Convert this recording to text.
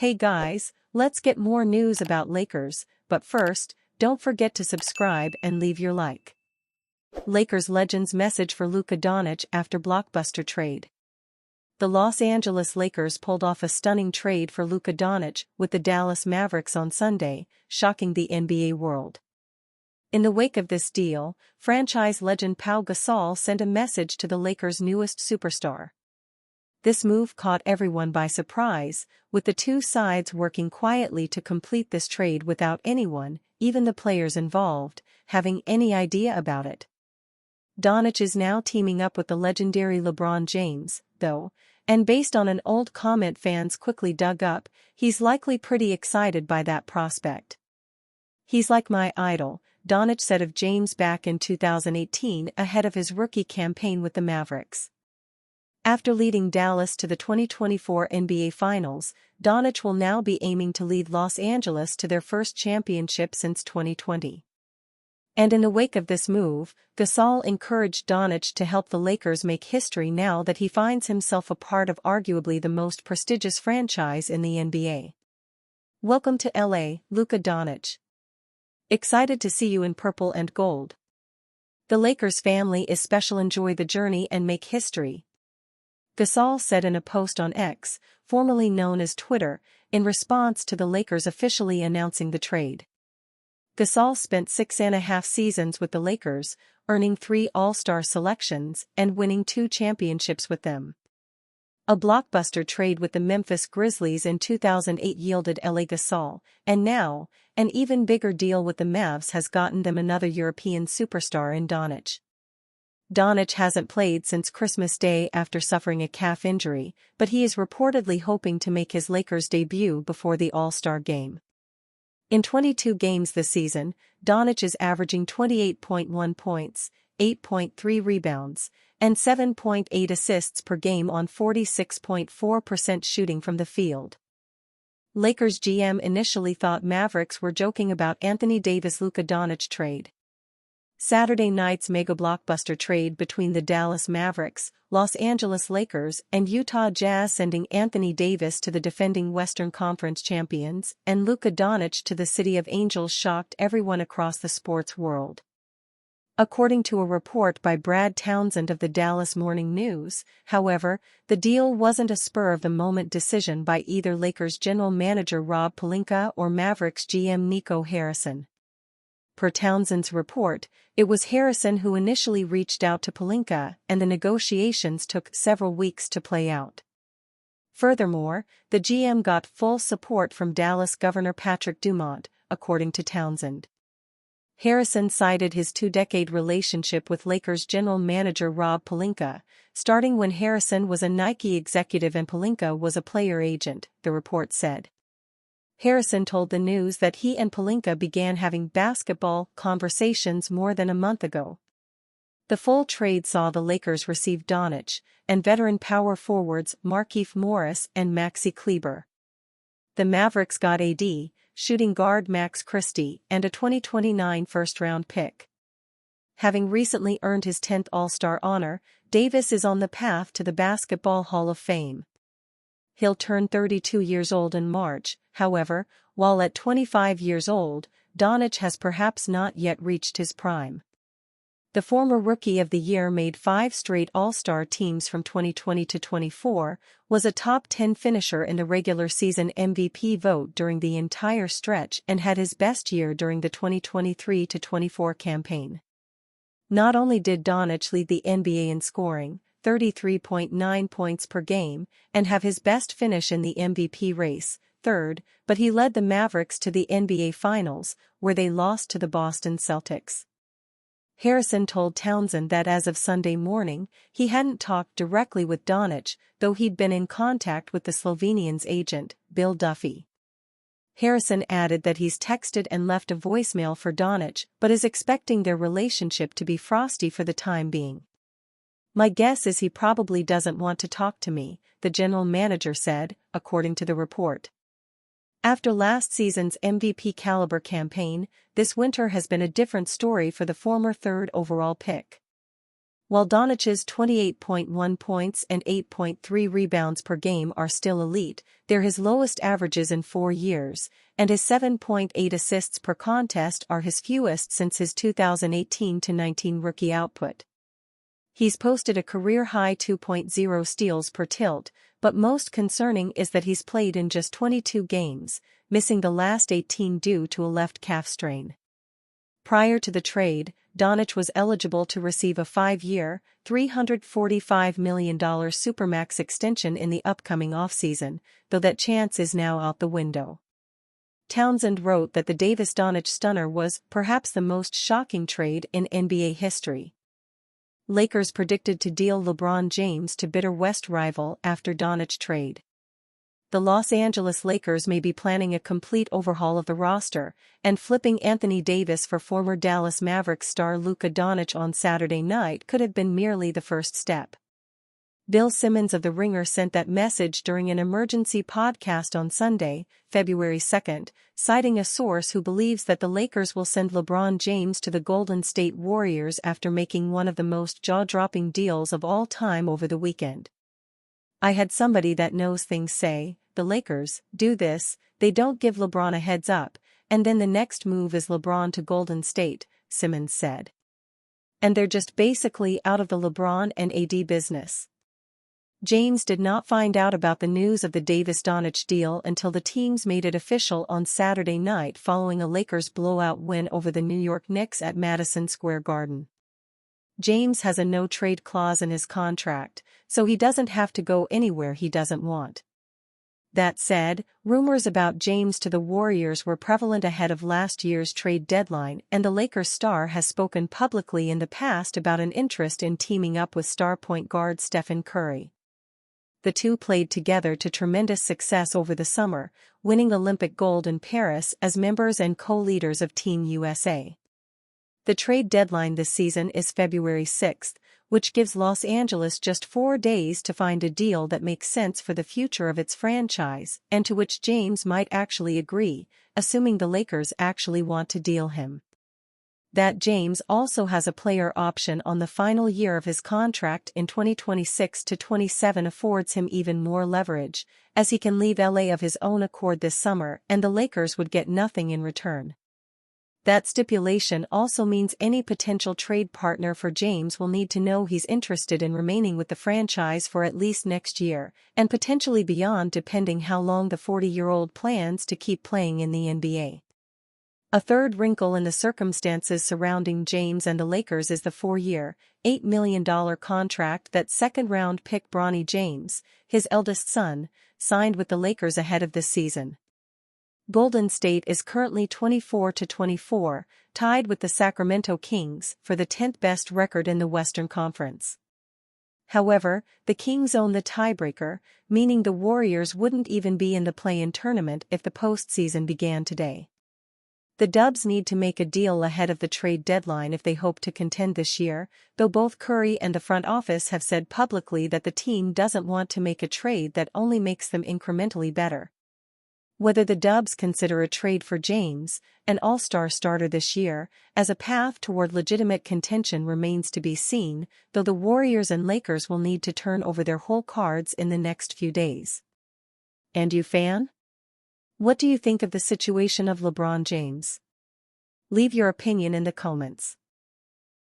Hey guys, let's get more news about Lakers, but first, don't forget to subscribe and leave your like. Lakers legends message for Luka Doncic after blockbuster trade. The Los Angeles Lakers pulled off a stunning trade for Luka Doncic with the Dallas Mavericks on Sunday, shocking the NBA world. In the wake of this deal, franchise legend Pau Gasol sent a message to the Lakers' newest superstar. This move caught everyone by surprise, with the two sides working quietly to complete this trade without anyone, even the players involved, having any idea about it. Doncic is now teaming up with the legendary LeBron James, though, and based on an old comment fans quickly dug up, he's likely pretty excited by that prospect. "He's like my idol," Doncic said of James back in 2018 ahead of his rookie campaign with the Mavericks. After leading Dallas to the 2024 NBA Finals, Doncic will now be aiming to lead Los Angeles to their first championship since 2020. And in the wake of this move, Gasol encouraged Doncic to help the Lakers make history now that he finds himself a part of arguably the most prestigious franchise in the NBA. "Welcome to LA, Luka Doncic. Excited to see you in purple and gold. The Lakers family is special. Enjoy the journey and make history," Gasol said in a post on X, formerly known as Twitter, in response to the Lakers officially announcing the trade. Gasol spent 6.5 seasons with the Lakers, earning 3 All-Star selections and winning 2 championships with them. A blockbuster trade with the Memphis Grizzlies in 2008 yielded LA Gasol, and now, an even bigger deal with the Mavs has gotten them another European superstar in Doncic. Doncic hasn't played since Christmas Day after suffering a calf injury, but he is reportedly hoping to make his Lakers debut before the All-Star game. In 22 games this season, Doncic is averaging 28.1 points, 8.3 rebounds, and 7.8 assists per game on 46.4% shooting from the field. Lakers GM initially thought Mavericks were joking about Anthony Davis-Luka Doncic trade. Saturday night's mega-blockbuster trade between the Dallas Mavericks, Los Angeles Lakers, and Utah Jazz sending Anthony Davis to the defending Western Conference champions and Luka Doncic to the City of Angels shocked everyone across the sports world. According to a report by Brad Townsend of the Dallas Morning News, however, the deal wasn't a spur-of-the-moment decision by either Lakers general manager Rob Pelinka or Mavericks GM Nico Harrison. Per Townsend's report, it was Harrison who initially reached out to Pelinka, and the negotiations took several weeks to play out. Furthermore, the GM got full support from Dallas Governor Patrick Dumont, according to Townsend. Harrison cited his 2-decade relationship with Lakers general manager Rob Pelinka, starting when Harrison was a Nike executive and Pelinka was a player agent, the report said. Harrison told the News that he and Pelinka began having basketball conversations more than a month ago. The full trade saw the Lakers receive Doncic and veteran power forwards Markieff Morris and Maxi Kleber. The Mavericks got AD, shooting guard Max Christie, and a 2029 first-round pick. Having recently earned his 10th All-Star honor, Davis is on the path to the Basketball Hall of Fame. He'll turn 32 years old in March, however, while at 25 years old, Doncic has perhaps not yet reached his prime. The former Rookie of the Year made 5 straight All-Star teams from 2020 to 24, was a top 10 finisher in the regular season MVP vote during the entire stretch and had his best year during the 2023 to 24 campaign. Not only did Doncic lead the NBA in scoring, 33.9 points per game, and have his best finish in the MVP race, 3rd, but he led the Mavericks to the NBA Finals, where they lost to the Boston Celtics. Harrison told Townsend that as of Sunday morning, he hadn't talked directly with Doncic, though he'd been in contact with the Slovenian's agent, Bill Duffy. Harrison added that he's texted and left a voicemail for Doncic but is expecting their relationship to be frosty for the time being. "My guess is he probably doesn't want to talk to me," the general manager said, according to the report. After last season's MVP-caliber campaign, this winter has been a different story for the former 3rd overall pick. While Doncic's 28.1 points and 8.3 rebounds per game are still elite, they're his lowest averages in 4 years, and his 7.8 assists per contest are his fewest since his 2018-19 rookie output. He's posted a career-high 2.0 steals per tilt, but most concerning is that he's played in just 22 games, missing the last 18 due to a left calf strain. Prior to the trade, Doncic was eligible to receive a 5-year, $345 million Supermax extension in the upcoming offseason, though that chance is now out the window. Townsend wrote that the Davis-Doncic stunner was perhaps the most shocking trade in NBA history. Lakers predicted to deal LeBron James to bitter West rival after Doncic trade. The Los Angeles Lakers may be planning a complete overhaul of the roster, and flipping Anthony Davis for former Dallas Mavericks star Luka Doncic on Saturday night could have been merely the first step. Bill Simmons of The Ringer sent that message during an emergency podcast on Sunday, February 2, citing a source who believes that the Lakers will send LeBron James to the Golden State Warriors after making one of the most jaw-dropping deals of all time over the weekend. "I had somebody that knows things say, the Lakers do this, they don't give LeBron a heads up, and then the next move is LeBron to Golden State," Simmons said. "And they're just basically out of the LeBron and AD business." James did not find out about the news of the Davis-Doncic deal until the teams made it official on Saturday night following a Lakers blowout win over the New York Knicks at Madison Square Garden. James has a no-trade clause in his contract, so he doesn't have to go anywhere he doesn't want. That said, rumors about James to the Warriors were prevalent ahead of last year's trade deadline, and the Lakers star has spoken publicly in the past about an interest in teaming up with star point guard Stephen Curry. The two played together to tremendous success over the summer, winning Olympic gold in Paris as members and co-leaders of Team USA. The trade deadline this season is February 6, which gives Los Angeles just 4 days to find a deal that makes sense for the future of its franchise and to which James might actually agree, assuming the Lakers actually want to deal him. That James also has a player option on the final year of his contract in 2026-27 affords him even more leverage, as he can leave LA of his own accord this summer and the Lakers would get nothing in return. That stipulation also means any potential trade partner for James will need to know he's interested in remaining with the franchise for at least next year, and potentially beyond depending how long the 40-year-old plans to keep playing in the NBA. A third wrinkle in the circumstances surrounding James and the Lakers is the 4-year, $8 million contract that second-round pick Bronny James, his eldest son, signed with the Lakers ahead of this season. Golden State is currently 24-24, tied with the Sacramento Kings for the 10th best record in the Western Conference. However, the Kings own the tiebreaker, meaning the Warriors wouldn't even be in the play-in tournament if the postseason began today. The Dubs need to make a deal ahead of the trade deadline if they hope to contend this year, though both Curry and the front office have said publicly that the team doesn't want to make a trade that only makes them incrementally better. Whether the Dubs consider a trade for James, an all-star starter this year, as a path toward legitimate contention remains to be seen, though the Warriors and Lakers will need to turn over their whole cards in the next few days. And you, fan? What do you think of the situation of LeBron James? Leave your opinion in the comments.